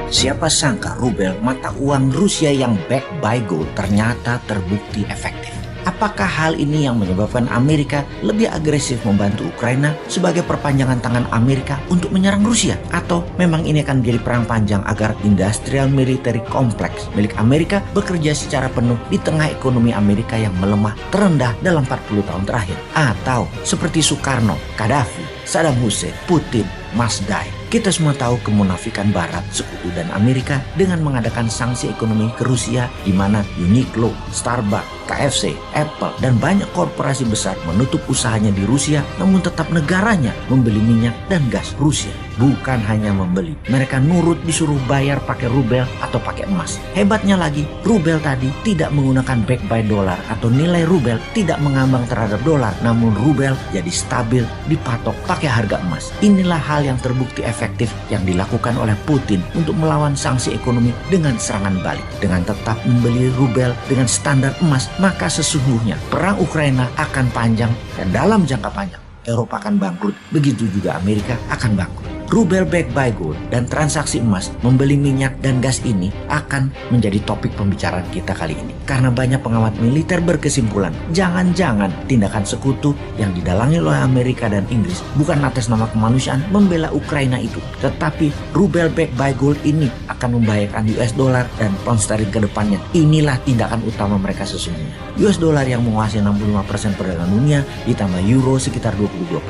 Siapa sangka rubel, mata uang Rusia yang backed by gold, ternyata terbukti efektif. Apakah hal ini yang menyebabkan Amerika lebih agresif membantu Ukraina sebagai perpanjangan tangan Amerika untuk menyerang Rusia? Atau memang ini akan menjadi perang panjang agar industrial military complex milik Amerika bekerja secara penuh di tengah ekonomi Amerika yang melemah terendah dalam 40 tahun terakhir? Atau seperti Soekarno, Gaddafi, Saddam Hussein, Putin, Masdai. Kita semua tahu kemunafikan Barat, Sekutu, dan Amerika dengan mengadakan sanksi ekonomi ke Rusia di mana Uniqlo, Starbucks, KFC, Apple, dan banyak korporasi besar menutup usahanya di Rusia, namun tetap negaranya membeli minyak dan gas Rusia. Bukan hanya membeli, mereka nurut disuruh bayar pakai rubel atau pakai emas. Hebatnya lagi, rubel tadi tidak menggunakan back by dolar atau nilai rubel tidak mengambang terhadap dolar, namun rubel jadi stabil dipatok pakai harga emas. Inilah hal yang terbukti efektif yang dilakukan oleh Putin untuk melawan sanksi ekonomi dengan serangan balik. Dengan tetap membeli rubel dengan standar emas, maka sesungguhnya perang Ukraina akan panjang dan dalam jangka panjang Eropa akan bangkrut, begitu juga Amerika akan bangkrut. Rubel backed by gold dan transaksi emas membeli minyak dan gas ini akan menjadi topik pembicaraan kita kali ini. Karena banyak pengamat militer berkesimpulan, jangan-jangan tindakan sekutu yang didalangi oleh Amerika dan Inggris bukan atas nama kemanusiaan membela Ukraina itu, tetapi rubel backed by gold ini akan membahayakan US dollar dan pound sterling ke depannya. Inilah tindakan utama mereka sesungguhnya. US dollar yang menguasai 65% perdagangan dunia ditambah euro sekitar 22%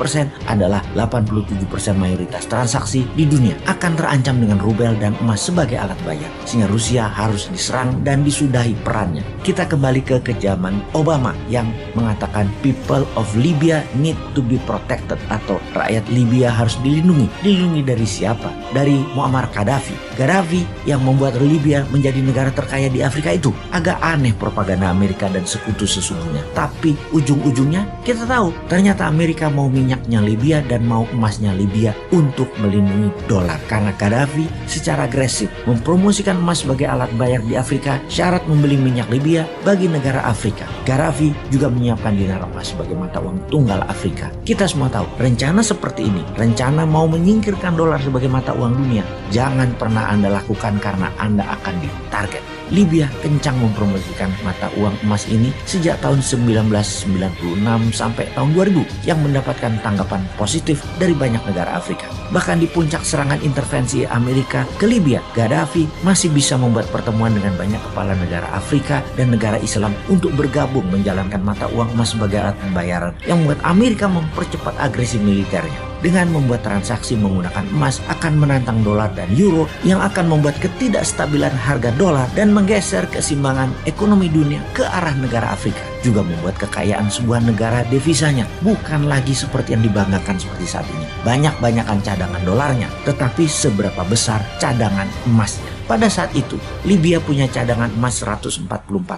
adalah 87% mayoritas transaksi di dunia akan terancam dengan rubel dan emas sebagai alat bayar, sehingga Rusia harus diserang dan disudahi perannya. Kita kembali ke zaman Obama yang mengatakan people of Libya need to be protected, atau rakyat Libya harus dilindungi. Dilindungi dari siapa? Dari Muammar Gaddafi. Gaddafi yang membuat Libya menjadi negara terkaya di Afrika itu. Agak aneh propaganda Amerika dan sekutu sesungguhnya. Tapi ujung-ujungnya kita tahu ternyata Amerika mau minyaknya Libya dan mau emasnya Libya untuk melindungi dolar. Karena Gaddafi secara agresif mempromosikan emas sebagai alat bayar di Afrika, syarat membeli minyak Libya bagi negara Afrika. Gaddafi juga menyiapkan dinar emas sebagai mata uang tunggal Afrika. Kita semua tahu rencana seperti ini, rencana mau menyingkirkan dolar sebagai mata uang dunia, jangan pernah Anda lakukan karena Anda akan ditarget. Libya kencang mempromosikan mata uang emas ini sejak tahun 1996 sampai tahun 2000 yang mendapatkan tanggapan positif dari banyak negara Afrika. Bahkan di puncak serangan intervensi Amerika ke Libya, Gaddafi masih bisa membuat pertemuan dengan banyak kepala negara Afrika dan negara Islam untuk bergabung menjalankan mata uang emas sebagai alat pembayaran yang membuat Amerika mempercepat agresi militernya. Dengan membuat transaksi menggunakan emas akan menantang dolar dan euro yang akan membuat ketidakstabilan harga dolar dan menggeser keseimbangan ekonomi dunia ke arah negara Afrika. Juga membuat kekayaan sebuah negara devisanya bukan lagi seperti yang dibanggakan seperti saat ini. Banyak-banyakan cadangan dolarnya, tetapi seberapa besar cadangan emasnya. Pada saat itu, Libya punya cadangan emas 144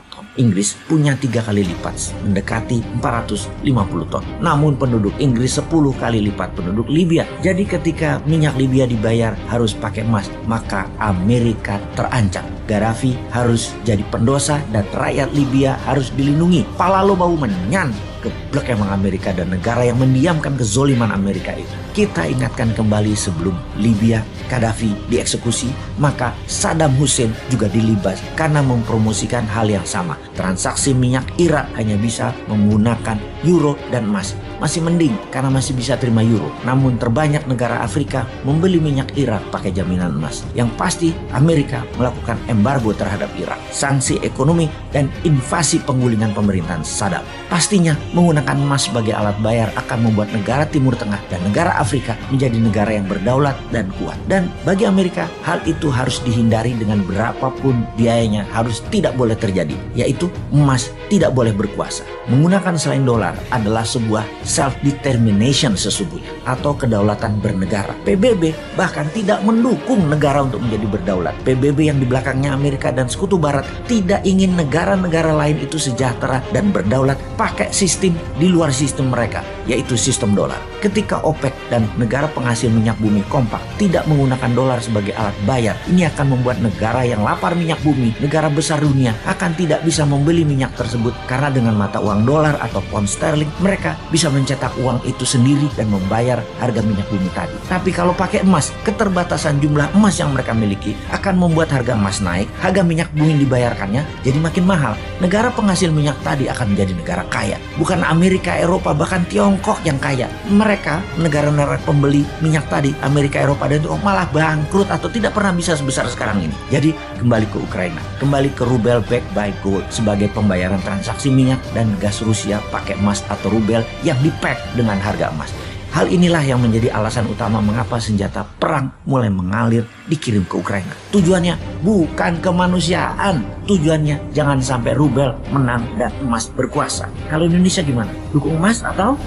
ton. Inggris punya 3 kali lipat, mendekati 450 ton. Namun penduduk Inggris 10 kali lipat penduduk Libya. Jadi ketika minyak Libya dibayar harus pakai emas, maka Amerika terancam. Gaddafi harus jadi pendosa dan rakyat Libya harus dilindungi. Pala lo bau menyan. Geblek emang Amerika dan negara yang mendiamkan kezoliman Amerika itu. Kita ingatkan kembali sebelum Libya, Gaddafi dieksekusi, maka Saddam Hussein juga dilibas karena mempromosikan hal yang sama. Transaksi minyak Irak hanya bisa menggunakan euro dan emas. Masih mending karena masih bisa terima euro. Namun terbanyak negara Afrika membeli minyak Irak pakai jaminan emas. Yang pasti Amerika melakukan embargo terhadap Irak, sanksi ekonomi dan invasi penggulingan pemerintahan Saddam. Pastinya menggunakan emas sebagai alat bayar akan membuat negara Timur Tengah dan negara Afrika menjadi negara yang berdaulat dan kuat. Dan bagi Amerika, hal itu harus dihindari dengan berapapun biayanya, harus tidak boleh terjadi, yaitu emas tidak boleh berkuasa. Menggunakan selain dolar adalah sebuah self-determination sesungguhnya, atau kedaulatan bernegara. PBB bahkan tidak mendukung negara untuk menjadi berdaulat. PBB yang di belakangnya Amerika dan Sekutu Barat tidak ingin negara-negara lain itu sejahtera dan berdaulat pakai sistem di luar sistem mereka, yaitu sistem dolar. Ketika OPEC dan negara penghasil minyak bumi kompak tidak menggunakan dolar sebagai alat bayar, ini akan membuat negara yang lapar minyak bumi, negara besar dunia, akan tidak bisa membeli minyak tersebut karena dengan mata uang dolar atau pound sterling mereka bisa mencetak uang itu sendiri dan membayar harga minyak bumi tadi. Tapi kalau pakai emas, keterbatasan jumlah emas yang mereka miliki akan membuat harga emas naik, harga minyak bumi dibayarkannya jadi makin mahal. Negara penghasil minyak tadi akan menjadi negara kaya. Bukan Amerika, Eropa, bahkan Tiongkok yang kaya. Mereka, negara-negara pembeli minyak tadi, Amerika, Eropa, dan Tiongkok malah bangkrut atau tidak pernah bisa sebesar sekarang ini. Jadi kembali ke Ukraina, kembali ke rubel backed by gold sebagai pembayaran transaksi minyak dan gas Rusia pakai emas atau rubel yang dipack dengan harga emas. Hal inilah yang menjadi alasan utama mengapa senjata perang mulai mengalir dikirim ke Ukraina. Tujuannya bukan kemanusiaan, tujuannya jangan sampai rubel menang dan emas berkuasa. Kalau Indonesia gimana? Dukung emas atau